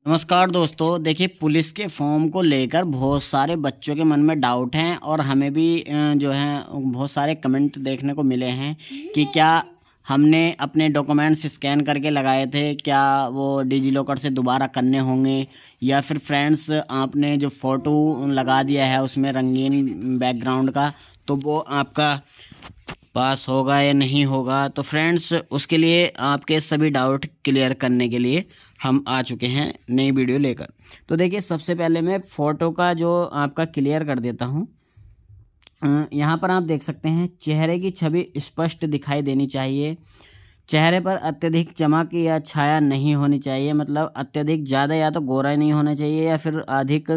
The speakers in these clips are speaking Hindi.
नमस्कार दोस्तों, देखिए पुलिस के फॉर्म को लेकर बहुत सारे बच्चों के मन में डाउट हैं और हमें भी जो है बहुत सारे कमेंट देखने को मिले हैं कि क्या हमने अपने डॉक्यूमेंट्स स्कैन करके लगाए थे, क्या वो डिजी लॉकर से दोबारा करने होंगे या फिर फ्रेंड्स आपने जो फ़ोटो लगा दिया है उसमें रंगीन बैकग्राउंड का, तो वो आपका पास होगा या नहीं होगा। तो फ्रेंड्स, उसके लिए आपके सभी डाउट क्लियर करने के लिए हम आ चुके हैं नई वीडियो लेकर। तो देखिए, सबसे पहले मैं फ़ोटो का जो आपका क्लियर कर देता हूं। यहाँ पर आप देख सकते हैं चेहरे की छवि स्पष्ट दिखाई देनी चाहिए। चेहरे पर अत्यधिक चमक या छाया नहीं होनी चाहिए, मतलब अत्यधिक ज़्यादा या तो गोरा नहीं होना चाहिए या फिर अधिक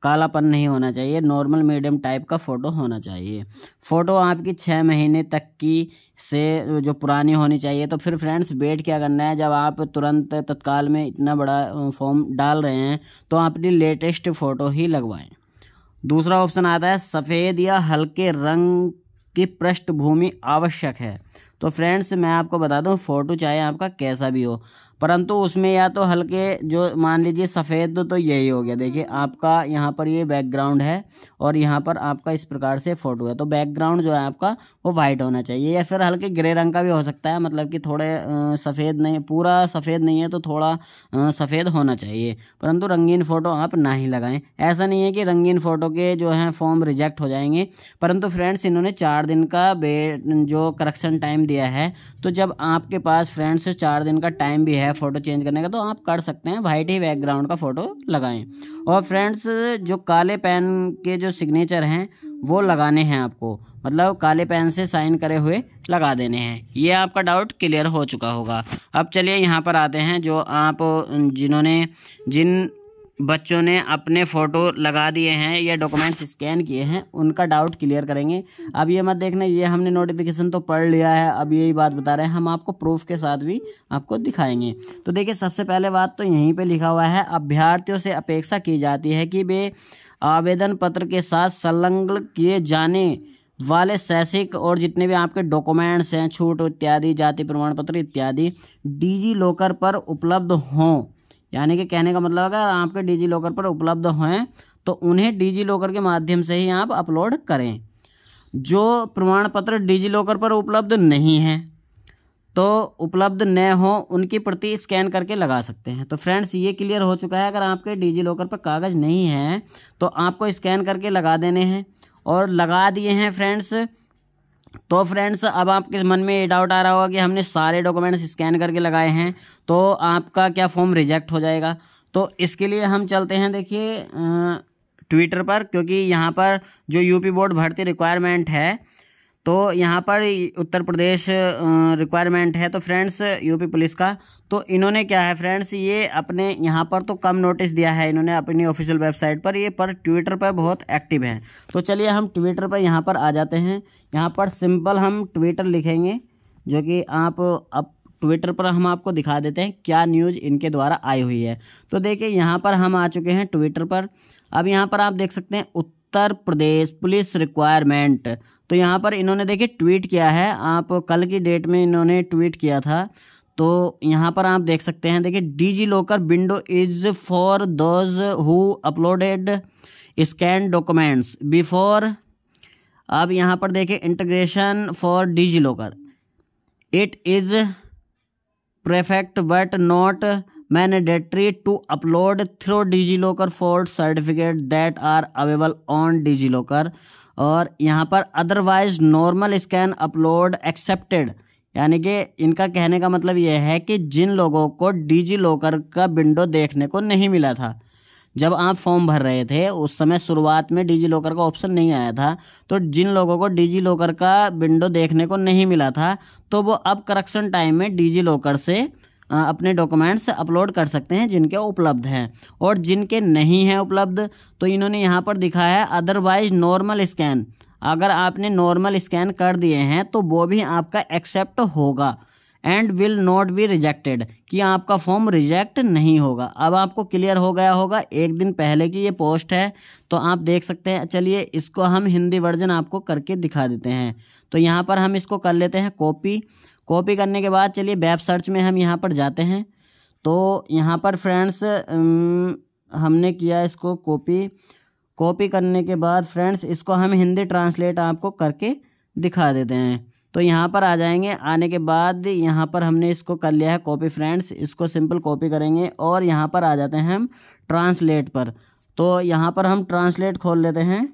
कालापन नहीं होना चाहिए। नॉर्मल मीडियम टाइप का फ़ोटो होना चाहिए। फ़ोटो आपकी 6 महीने तक की से जो पुरानी होनी चाहिए। तो फिर फ्रेंड्स, वेट क्या करना है, जब आप तुरंत तत्काल में इतना बड़ा फॉर्म डाल रहे हैं तो आप अपनी लेटेस्ट फ़ोटो ही लगवाएं। दूसरा ऑप्शन आता है सफ़ेद या हल्के रंग की पृष्ठभूमि आवश्यक है। तो फ्रेंड्स, मैं आपको बता दूं, फ़ोटो चाहे आपका कैसा भी हो, परंतु उसमें या तो हल्के, जो मान लीजिए सफ़ेद, तो यही हो गया। देखिए आपका यहाँ पर ये बैकग्राउंड है और यहाँ पर आपका इस प्रकार से फ़ोटो है, तो बैकग्राउंड जो है आपका वो वाइट होना चाहिए या फिर हल्के ग्रे रंग का भी हो सकता है, मतलब कि थोड़े सफ़ेद नहीं, पूरा सफ़ेद नहीं है तो थोड़ा सफ़ेद होना चाहिए। परंतु रंगीन फ़ोटो आप ना ही लगाएं। ऐसा नहीं है कि रंगीन फ़ोटो के जो हैं फॉर्म रिजेक्ट हो जाएंगे, परंतु फ्रेंड्स इन्होंने 4 दिन का जो करेक्शन टाइम दिया है। तो जब आपके पास फ्रेंड्स 4 दिन का टाइम भी है फ़ोटो चेंज करने का, तो आप कर सकते हैं, वाइट ही बैकग्राउंड का फ़ोटो लगाएं। और फ्रेंड्स, जो काले पेन के जो सिग्नेचर हैं वो लगाने हैं आपको, मतलब काले पेन से साइन करे हुए लगा देने हैं। ये आपका डाउट क्लियर हो चुका होगा। अब चलिए यहाँ पर आते हैं, जो आप जिन बच्चों ने अपने फ़ोटो लगा दिए हैं या डॉक्यूमेंट्स स्कैन किए हैं उनका डाउट क्लियर करेंगे। अब ये मत देखना ये हमने नोटिफिकेशन तो पढ़ लिया है, अब यही बात बता रहे हैं, हम आपको प्रूफ के साथ भी आपको दिखाएंगे। तो देखिए, सबसे पहले बात तो यहीं पे लिखा हुआ है, अभ्यर्थियों से अपेक्षा की जाती है कि वे आवेदन पत्र के साथ संलग्न किए जाने वाले शैक्षिक और जितने भी आपके डॉक्यूमेंट्स हैं, छूट इत्यादि, जाति प्रमाण पत्र इत्यादि डिजी लॉकर पर उपलब्ध हों। यानी कि कहने का मतलब, अगर आपके डिजी लॉकर पर उपलब्ध हैं तो उन्हें डिजी लॉकर के माध्यम से ही आप अपलोड करें। जो प्रमाण पत्र डिजी लॉकर पर उपलब्ध नहीं है, तो उपलब्ध न हो, उनकी प्रति स्कैन करके लगा सकते हैं। तो फ्रेंड्स, ये क्लियर हो चुका है। अगर आपके डिजी लॉकर पर कागज़ नहीं है तो आपको स्कैन करके लगा देने हैं, और लगा दिए हैं फ्रेंड्स। तो फ्रेंड्स, अब आपके मन में ये डाउट आ रहा होगा कि हमने सारे डॉक्यूमेंट्स स्कैन करके लगाए हैं तो आपका क्या फॉर्म रिजेक्ट हो जाएगा। तो इसके लिए हम चलते हैं, देखिए ट्विटर पर, क्योंकि यहाँ पर जो यूपी बोर्ड भर्ती रिक्वायरमेंट है, तो यहाँ पर उत्तर प्रदेश रिक्वायरमेंट है, तो फ्रेंड्स यूपी पुलिस का। तो इन्होंने क्या है फ्रेंड्स, ये अपने यहाँ पर तो कम नोटिस दिया है इन्होंने अपनी ऑफिशियल वेबसाइट पर, ये पर ट्विटर पर बहुत एक्टिव हैं। तो चलिए हम ट्विटर पर यहाँ पर आ जाते हैं। यहाँ पर सिंपल हम ट्विटर लिखेंगे, जो कि आप अब ट्विटर पर हम आपको दिखा देते हैं क्या न्यूज़ इनके द्वारा आई हुई है। तो देखिए, यहाँ पर हम आ चुके हैं ट्विटर पर। अब यहाँ पर आप देख सकते हैं उत्तर प्रदेश पुलिस रिक्वायरमेंट। तो यहाँ पर इन्होंने देखिए ट्वीट किया है, आप कल की डेट में इन्होंने ट्वीट किया था। तो यहाँ पर आप देख सकते हैं, देखिए DigiLocker window is for those who uploaded scan documents before. अब यहाँ पर देखिए integration for DigiLocker, it is perfect but not mandatory to upload through DigiLocker for certificate that are available on DigiLocker। और यहाँ पर otherwise normal scan upload accepted, यानी कि इनका कहने का मतलब यह है कि जिन लोगों को डिजी लॉकर का विंडो देखने को नहीं मिला था, जब आप फॉर्म भर रहे थे उस समय शुरुआत में डिजी लॉकर का ऑप्शन नहीं आया था, तो जिन लोगों को डिजी लॉकर का विंडो देखने को नहीं मिला था, तो वो अब करेक्शन टाइम में डिजी लॉकर से अपने डॉक्यूमेंट्स अपलोड कर सकते हैं जिनके उपलब्ध हैं। और जिनके नहीं हैं उपलब्ध, तो इन्होंने यहाँ पर दिखाया है अदरवाइज नॉर्मल स्कैन। अगर आपने नॉर्मल स्कैन कर दिए हैं तो वो भी आपका एक्सेप्ट होगा, and will not be rejected, कि आपका फॉर्म रिजेक्ट नहीं होगा। अब आपको क्लियर हो गया होगा, एक दिन पहले की ये पोस्ट है, तो आप देख सकते हैं। चलिए इसको हम हिंदी वर्जन आपको करके दिखा देते हैं। तो यहाँ पर हम इसको कर लेते हैं कॉपी। कॉपी करने के बाद चलिए वेब सर्च में हम यहाँ पर जाते हैं। तो यहाँ पर फ्रेंड्स हमने किया इसको कॉपी करने के बाद फ्रेंड्स इसको हम हिंदी ट्रांसलेट आपको करके दिखा देते हैं। तो यहाँ पर आ जाएंगे, आने के बाद यहाँ पर हमने इसको कर लिया है कॉपी फ्रेंड्स, इसको सिंपल कॉपी करेंगे और यहाँ पर आ जाते हैं हम ट्रांसलेट पर। तो यहाँ पर हम ट्रांसलेट खोल लेते हैं,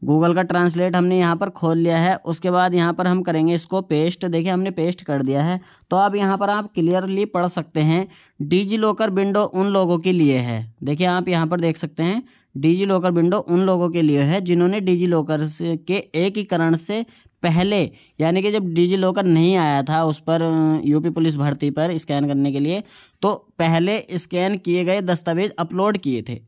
गूगल का ट्रांसलेट हमने यहाँ पर खोल लिया है। उसके बाद यहाँ पर हम करेंगे इसको पेस्ट, देखिए हमने पेस्ट कर दिया है। तो अब यहाँ पर आप क्लियरली पढ़ सकते हैं, डिजी लॉकर विंडो उन लोगों के लिए है। देखिए आप यहाँ पर देख सकते हैं, डिजी लॉकर विंडो उन लोगों के लिए है जिन्होंने डिजी लॉकर के एकीकरण से पहले, यानी कि जब डिजी लॉकर नहीं आया था उस पर यूपी पुलिस भर्ती पर स्कैन करने के लिए, तो पहले स्कैन किए गए दस्तावेज अपलोड किए थे,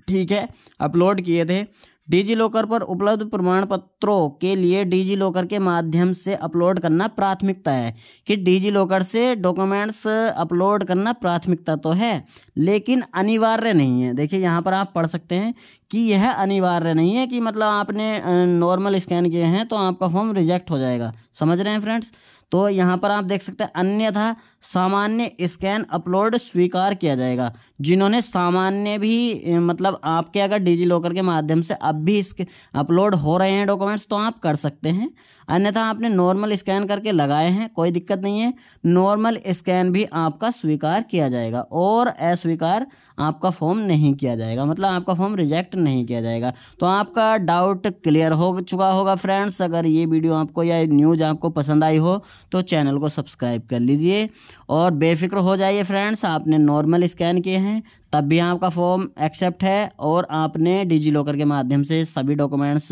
ठीक है, अपलोड किए थे। डिजी लॉकर पर उपलब्ध प्रमाण पत्रों के लिए डिजी लॉकर के माध्यम से अपलोड करना प्राथमिकता है, कि डिजी लॉकर से डॉक्यूमेंट्स अपलोड करना प्राथमिकता तो है लेकिन अनिवार्य नहीं है। देखिए यहाँ पर आप पढ़ सकते हैं कि यह अनिवार्य नहीं है कि मतलब आपने नॉर्मल स्कैन किए हैं तो आपका फॉर्म रिजेक्ट हो जाएगा, समझ रहे हैं फ्रेंड्स। तो यहाँ पर आप देख सकते हैं अन्यथा सामान्य स्कैन अपलोड स्वीकार किया जाएगा। जिन्होंने सामान्य भी मतलब आपके अगर डिजी लॉकर के माध्यम से अब भी इसके अपलोड हो रहे हैं डॉक्यूमेंट्स तो आप कर सकते हैं, अन्यथा आपने नॉर्मल स्कैन करके लगाए हैं कोई दिक्कत नहीं है, नॉर्मल स्कैन भी आपका स्वीकार किया जाएगा और अस्वीकार आपका फॉर्म नहीं किया जाएगा, मतलब आपका फॉर्म रिजेक्ट नहीं किया जाएगा। तो आपका डाउट क्लियर हो चुका होगा फ्रेंड्स। अगर ये वीडियो आपको या न्यूज़ आपको पसंद आई हो तो चैनल को सब्सक्राइब कर लीजिए और बेफिक्र हो जाइए फ्रेंड्स, आपने नॉर्मल स्कैन किए हैं तब भी आपका फॉर्म एक्सेप्ट है और आपने डिजी लॉकर के माध्यम से सभी डॉक्यूमेंट्स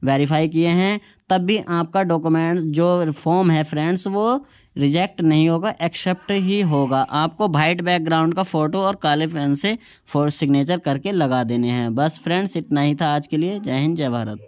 वेरीफाई किए हैं तब भी आपका डॉक्यूमेंट जो फॉर्म है फ्रेंड्स वो रिजेक्ट नहीं होगा, एक्सेप्ट ही होगा। आपको वाइट बैकग्राउंड का फ़ोटो और काले पेन से सिग्नेचर करके लगा देने हैं। बस फ्रेंड्स इतना ही था आज के लिए। जय हिंद, जय भारत।